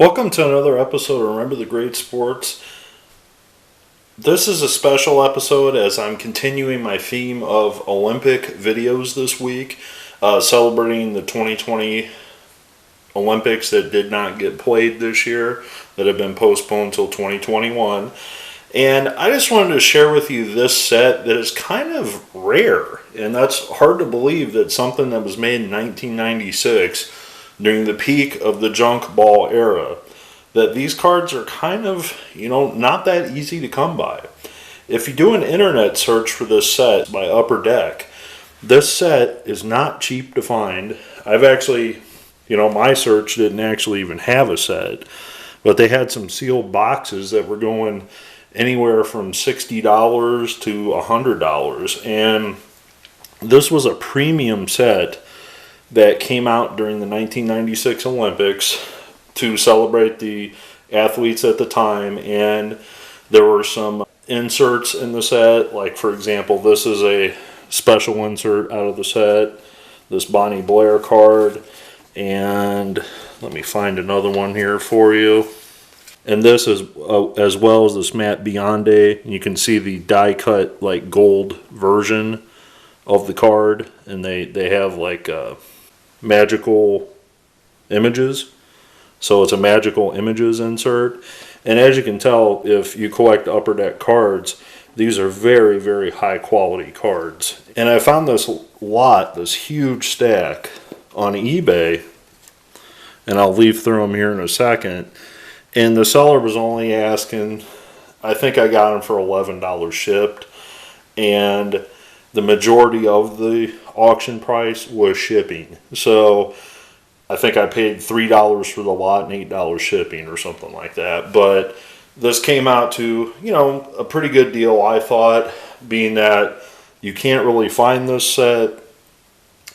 Welcome to another episode of Remember the Great Sports. This is a special episode as I'm continuing my theme of Olympic videos this week, celebrating the 2020 Olympics that did not get played this year, that have been postponed till 2021. And I just wanted to share with you this set that is kind of rare, and that's hard to believe that something that was made in 1996 during the peak of the junk ball era, that these cards are kind of, not that easy to come by. If you do an internet search for this set by Upper Deck, this set is not cheap to find. I've actually, my search didn't actually even have a set, but they had some sealed boxes that were going anywhere from $60 to $100, and this was a premium set that came out during the 1996 Olympics to celebrate the athletes at the time. And there were some inserts in the set, like for example, this is a special insert out of the set, this Bonnie Blair card, and let me find another one here for you. And this is as well as this Matt Bionde. You can see the die cut like gold version of the card, and they have like magical images, so it's a magical images insert. And as you can tell, if you collect Upper Deck cards, these are very, very high quality cards. And I found this huge stack on eBay, and I'll leaf through them here in a second. And the seller was only asking, I think I got them for $11 shipped, and the majority of the auction price was shipping. So I think I paid $3 for the lot and $8 shipping or something like that. But this came out to, a pretty good deal, I thought, being that you can't really find this set.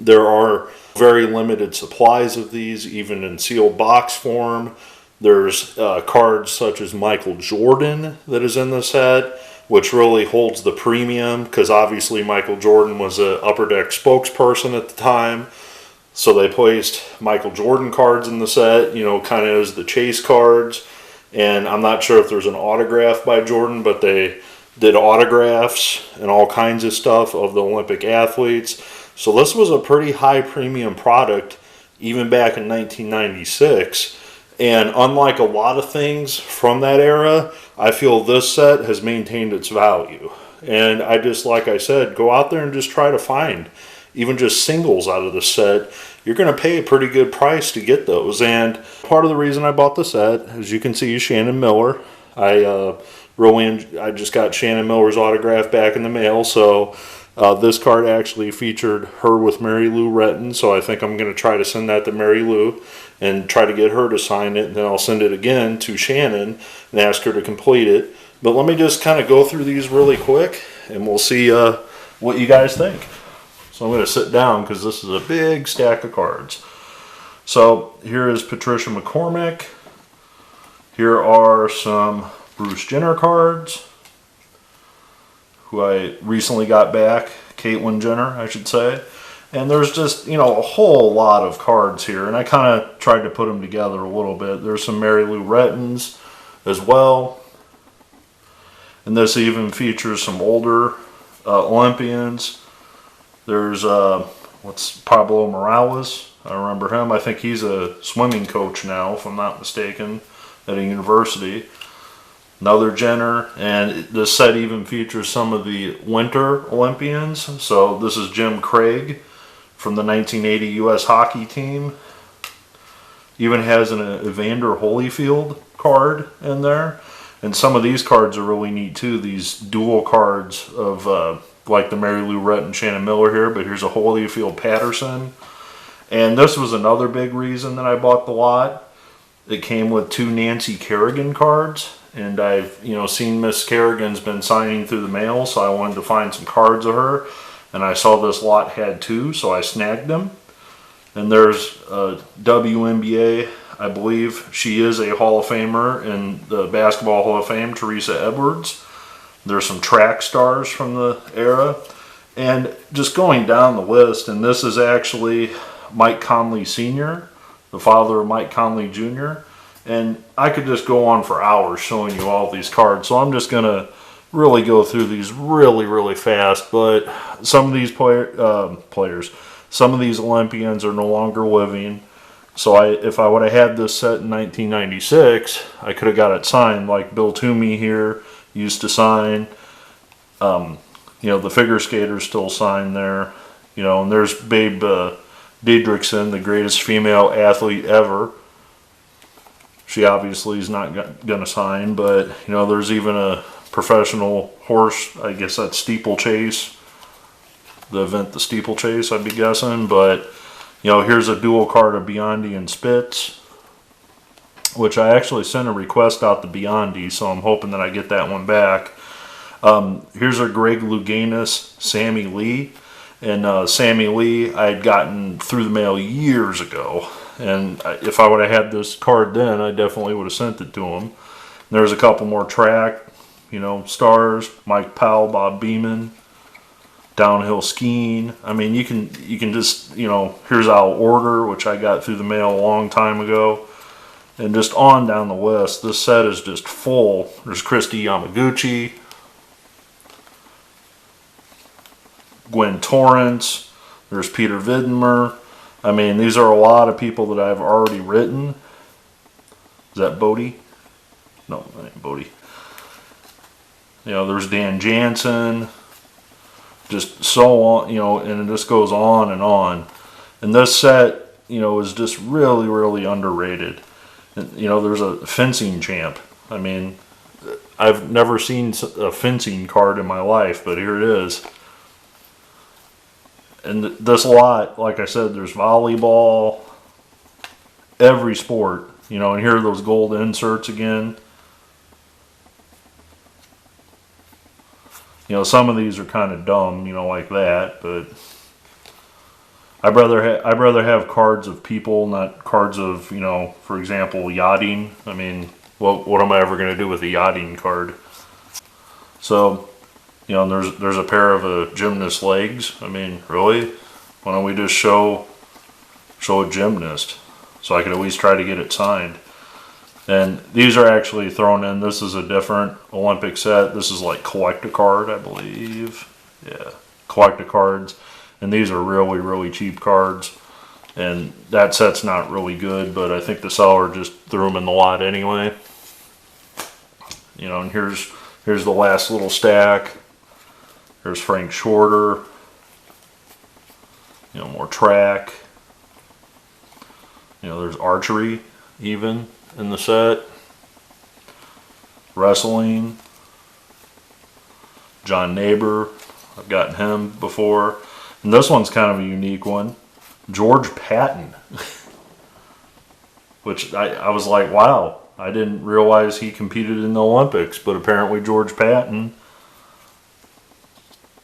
There are very limited supplies of these, even in sealed box form. There's cards such as Michael Jordan that is in the set, which really holds the premium, because obviously Michael Jordan was an Upper Deck spokesperson at the time. So they placed Michael Jordan cards in the set, kind of as the chase cards. And I'm not sure if there's an autograph by Jordan, but they did autographs and all kinds of stuff of the Olympic athletes. So this was a pretty high premium product even back in 1996. And unlike a lot of things from that era, I feel this set has maintained its value. And like I said, go out there and just try to find even just singles out of the set. You're going to pay a pretty good price to get those. And part of the reason I bought the set, as you can see, is Shannon Miller. I just got Shannon Miller's autograph back in the mail, so this card actually featured her with Mary Lou Retton, so I think I'm going to try to send that to Mary Lou and try to get her to sign it, and then I'll send it again to Shannon and ask her to complete it. But let me just kind of go through these really quick, and we'll see what you guys think. So I'm going to sit down because this is a big stack of cards. So here is Patricia McCormick. Here are some Bruce Jenner cards, who I recently got back, Caitlyn Jenner, I should say. And there's just, a whole lot of cards here, and I kind of tried to put them together a little bit. There's some Mary Lou Rettons as well. And this even features some older Olympians. There's, Pablo Morales. I remember him. I think he's a swimming coach now, if I'm not mistaken, at a university. Another Jenner, and this set even features some of the Winter Olympians. So this is Jim Craig from the 1980 U.S. hockey team. Even has an Evander Holyfield card in there. And some of these cards are really neat too. These dual cards of like the Mary Lou Retton, Shannon Miller here, but here's a Holyfield Patterson. And this was another big reason that I bought the lot. It came with 2 Nancy Kerrigan cards. And I've, seen Miss Kerrigan's been signing through the mail, so I wanted to find some cards of her. And I saw this lot had 2, so I snagged them. And there's WNBA, I believe she is a Hall of Famer in the Basketball Hall of Fame, Teresa Edwards. There's some track stars from the era. And just going down the list, and this is actually Mike Conley Sr., the father of Mike Conley Jr., And I could just go on for hours showing you all these cards, so I'm just going to really go through these really fast. But some of these players, some of these Olympians are no longer living. So if I would have had this set in 1996, I could have got it signed, like Bill Toomey here used to sign. The figure skater's still signed there. And there's Babe Didrikson, the greatest female athlete ever. She obviously is not going to sign, but, there's even a professional horse, I guess that's steeplechase. The event, the steeplechase, I'd be guessing. But, here's a dual card of Biondi and Spitz, which I actually sent a request out to Biondi, so I'm hoping that I get that one back. Here's a Greg Louganis, Sammy Lee. And Sammy Lee I had gotten through the mail years ago. And if I would have had this card then, I definitely would have sent it to him. There's a couple more track, stars. Mike Powell, Bob Beeman. Downhill skiing. I mean, you can just, here's Al Order, which I got through the mail a long time ago. And just on down the list, this set is just full. There's Christy Yamaguchi. Gwen Torrance, there's Peter Vidmer. I mean, these are a lot of people that I've already written. Is that Bodie? No, that ain't Bodie. There's Dan Jansen. Just so on, and it just goes on and on. And this set, is just really underrated. And, there's a fencing champ. I mean, I've never seen a fencing card in my life, but here it is. And this lot, like I said, there's volleyball, every sport, and here are those gold inserts again. Some of these are kind of dumb, like that, but I'd rather have cards of people, not cards of, for example, yachting. I mean, what am I ever going to do with a yachting card? So, there's a pair of a gymnast legs. I mean, really? Why don't we just show a gymnast? So I could at least try to get it signed. And these are actually thrown in. This is a different Olympic set. This is like collect-a-card, I believe. Yeah, collect-a-cards. And these are really cheap cards. And that set's not really good, but I think the seller just threw them in the lot anyway. And here's the last little stack. There's Frank Shorter. More track. There's archery even in the set. Wrestling. John Neighbor. I've gotten him before. And this one's kind of a unique one. George Patton. Which I was like, wow. I didn't realize he competed in the Olympics. But apparently George Patton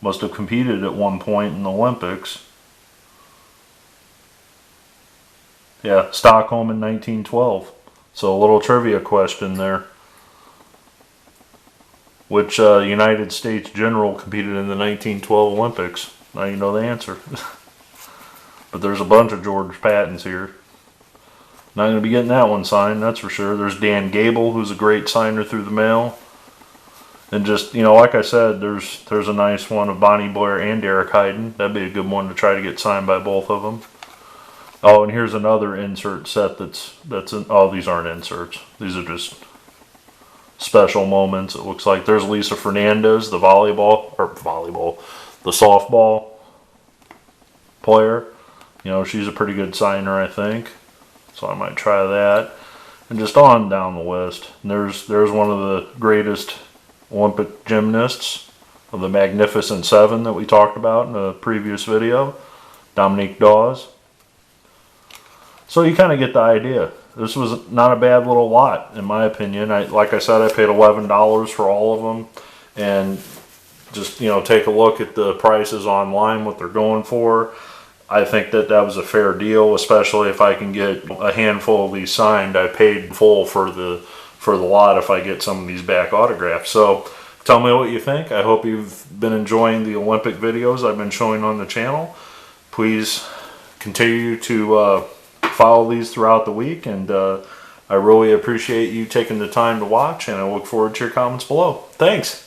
must have competed at one point in the Olympics. Yeah, Stockholm in 1912. So a little trivia question there. Which United States general competed in the 1912 Olympics? Now you know the answer. But there's a bunch of George Pattons here. Not going to be getting that one signed, that's for sure. There's Dan Gable, who's a great signer through the mail. And just, like I said, there's a nice one of Bonnie Blair and Derek Hyden. That'd be a good one to try to get signed by both of them. Oh, and here's another insert set that's oh, these aren't inserts. These are just special moments. It looks like there's Lisa Fernandez, the the softball player. She's a pretty good signer, I think. So I might try that. And just on down the list. And there's one of the greatest Olympic gymnasts of the Magnificent Seven that we talked about in a previous video, Dominique Dawes. So you kind of get the idea. This was not a bad little lot, in my opinion. Like I said, I paid $11 for all of them, and just take a look at the prices online, what they're going for. I think that was a fair deal, especially if I can get a handful of these signed. I paid full for the lot if I get some of these back autographs. So tell me what you think. I hope you've been enjoying the Olympic videos I've been showing on the channel. Please continue to follow these throughout the week, and I really appreciate you taking the time to watch, and I look forward to your comments below. Thanks.